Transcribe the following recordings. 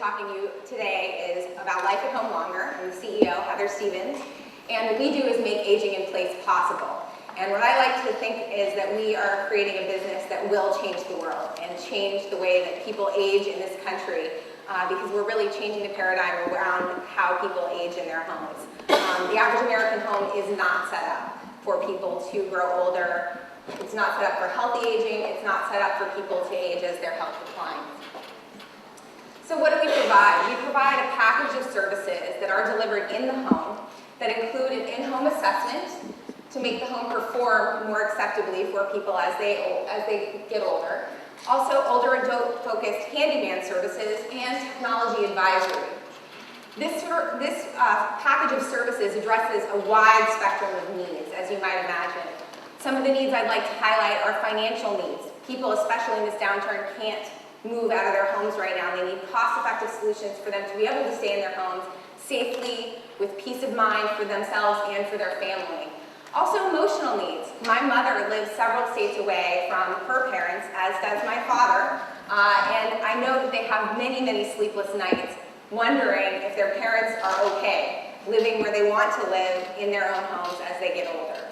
talking to you today is about Life at Home Longer. I'm the CEO, Heather Stevens, and what we do is make aging in place possible. And what I like to think is that we are creating a business that will change the world and change the way that people age in this country, because we're really changing the paradigm around how people age in their homes. The average American home is not set up for people to grow older. It's not set up for healthy aging. It's not set up for people to age as their health declines. So what do we provide? We provide a package of services that are delivered in the home that include an in-home assessment to make the home perform more acceptably for people as they get older. Also, older adult-focused handyman services and technology advisory. This package of services addresses a wide spectrum of needs, as you might imagine. Some of the needs I'd like to highlight are financial needs. People, especially in this downturn, can't move out of their homes right now. They need cost-effective solutions for them to be able to stay in their homes safely, with peace of mind for themselves and for their family. Also, emotional needs. My mother lives several states away from her parents, as does my father, and I know that they have many, many sleepless nights wondering if their parents are okay living where they want to live in their own homes as they get older.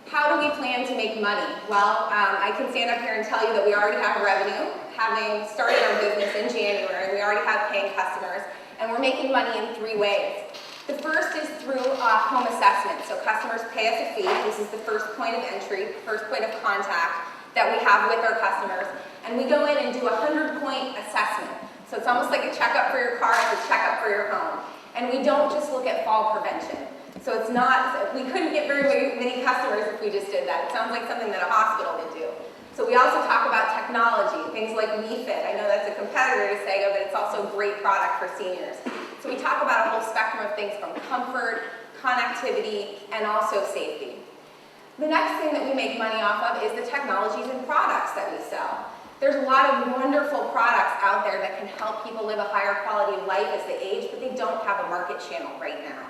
How do we plan to make money? Well, I can stand up here and tell you that we already have revenue. Having started our business in January, we already have paying customers, and we're making money in 3 ways. The first is through home assessment. So customers pay us a fee. This is the first point of entry, first point of contact that we have with our customers. And we go in and do a 100-point assessment. So it's almost like a checkup for your car, it's a checkup for your home. And we don't just look at fall prevention. So it's not, we couldn't get very many customers if we just did that. It sounds like something that a hospital would do. So we also talk about technology, things like WeFit. I know that's a competitor to Sega, but it's also a great product for seniors. So we talk about a whole spectrum of things from comfort, connectivity, and also safety. The next thing that we make money off of is the technologies and products that we sell. There's a lot of wonderful products out there that can help people live a higher quality of life as they age, but they don't have a market channel right now.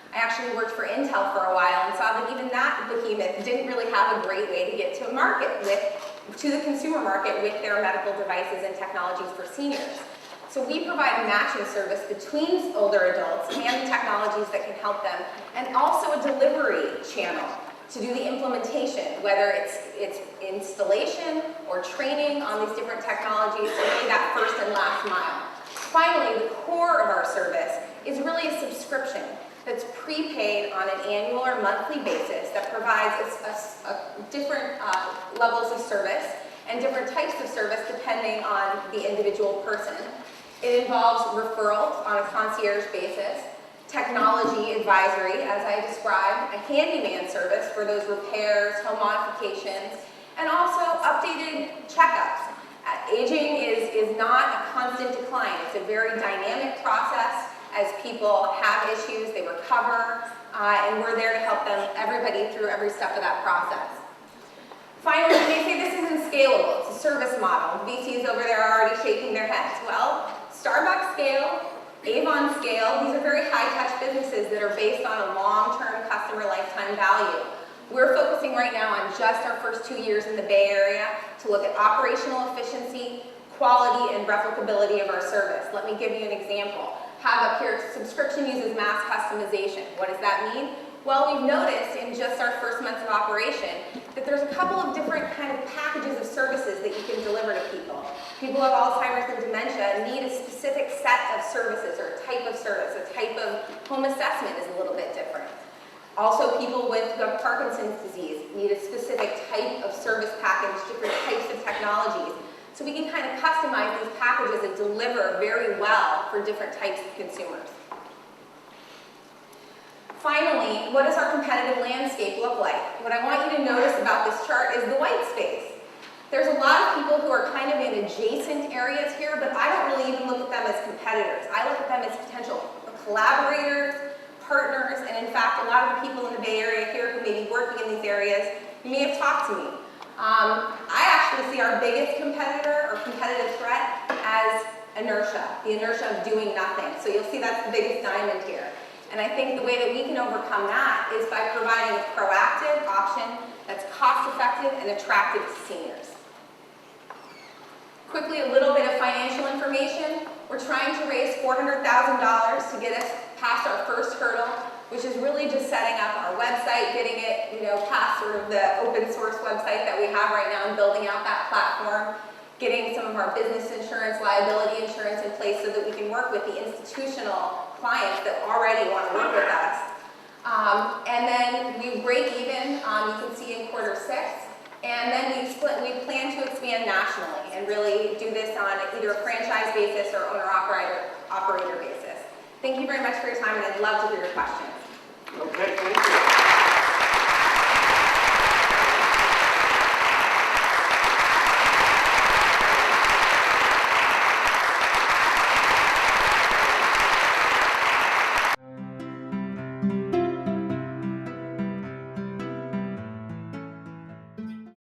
I actually worked for Intel for a while and saw that even that behemoth didn't really have a great way to get to a market to the consumer market with their medical devices and technologies for seniors. So we provide a matching service between older adults and the technologies that can help them, and also a delivery channel to do the implementation, whether it's installation or training on these different technologies to be that first and last mile. Finally, the core of our service is really a subscription that's prepaid on an annual or monthly basis that provides different levels of service and different types of service depending on the individual person. It involves referrals on a concierge basis, technology advisory, as I described, a handyman service for those repairs, home modifications, and also updated checkups. Aging is not a constant decline. It's a very dynamic process. As people have issues, they recover, and we're there to help them, everybody, through every step of that process. Finally, they say this isn't scalable. It's a service model. VCs over there are already shaking their heads. Well, Starbucks scale, Avon scale, these are very high-touch businesses that are based on a long-term customer lifetime value. We're focusing right now on just our first 2 years in the Bay Area to look at operational efficiency, quality, and replicability of our service. Let me give you an example. Have up here, subscription uses mass customization. What does that mean? Well, we've noticed in just our first months of operation that there's a couple of different kind of packages of services that you can deliver to people. People with Alzheimer's and dementia need a specific set of services or a type of service. A type of home assessment is a little bit different. Also, people with Parkinson's disease need a specific type of service package, different types of technologies. So we can kind of customize these packages and deliver very well for different types of consumers. Finally, what does our competitive landscape look like? What I want you to notice about this chart is the white space. There's a lot of people who are kind of in adjacent areas here, but I don't really even look at them as competitors. I look at them as potential collaborators, partners, and in fact, a lot of the people in the Bay Area here who may be working in these areas, you may have talked to me. I actually see our biggest competitor or competitive threat as inertia, the inertia of doing nothing. So you'll see that's the biggest diamond here. And I think the way that we can overcome that is by providing a proactive option that's cost-effective and attractive to seniors. Quickly, a little bit of financial information. We're trying to raise $400,000 to get us past our first hurdle, which is really just setting up our website, getting it, past sort of the open source website that we have right now and building out that platform, getting some of our business insurance, liability insurance in place so that we can work with the institutional clients that already want to work with us. And then we break even, you can see in Q6, and then we plan to expand nationally and really do this on either a franchise basis or owner-operator basis. Thank you very much for your time, and I'd love to hear your questions. Okay, thank you.